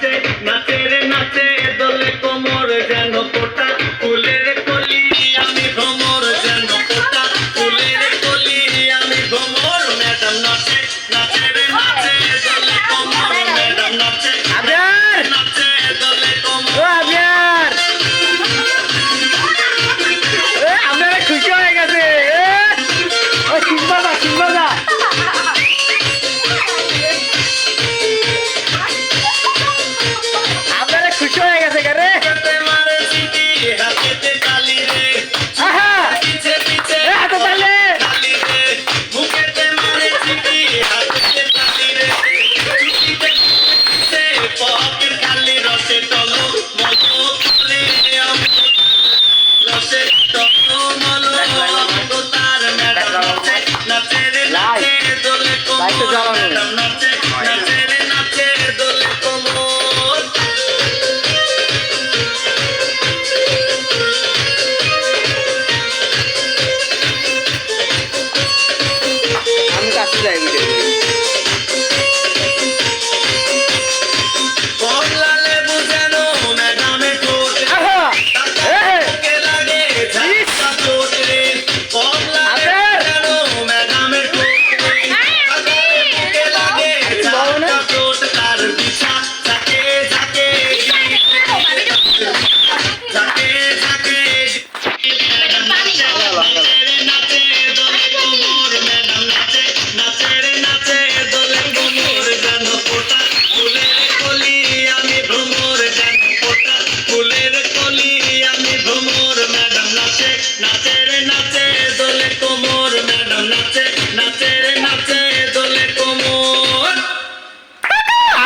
নাচে নাচে রে নাচে দোলে কোমর যেন কোটা ফুলের কলি আমি ভ্রমর যেন কোটা ফুলের কলি আমি ভ্রমর ম্যাডাম নাচে নাচে রে নাচে দোলে কোমর ম্যাডাম নাচে আবিয়ার নাচে দোলে ও কোমর আবিয়ার আপনারা খুশি হয়ে গেছে ও সিম্বাদা সিম্বাদা আপনারা খুশি হয়ে গেছে কে রে হাতে মারে সিটি হাতে তালি রে আহা পিছে পিছে হাতে তালে তালি রে মুখেতে মারে সিটি হাতে তালি রে পিছে পিছে পকেট খালি রসে তলো মলো করে রসে তলো মলো তার ম্যাডাম নাচে নাচে রে নাচে দোলে কোমর ম্যাডাম নাচে নাচে রে নাচে দোলে কোমর আমি কাছে যাই ভিডিও কমলা লেবু যেন ম্যাডামে ঠোঁট আহা তাকে লাগে ঝাঁকা ঠোঁট রে কমলা লেবু যেন ম্যাডামে ঠোঁট তাকে লাগে ঝাঁকা ঠোঁট তার বিছা ঝাঁকে ঝাঁকে ঝাঁকে ঝাঁকে ম্যাডাম নাচে রে নাচে দোলে কোমর ম্যাডাম নাচে নাচে রে নাচে দোলে কোমর যেন কোটা ফুলের কলি আমি ভ্রমর যেন কোটা ফুলের কলি আমি ভ্রমর ম্যাডাম নাচে নাচে রে নাচে দোলে কোমর ম্যাডাম নাচে নাচে রে নাচে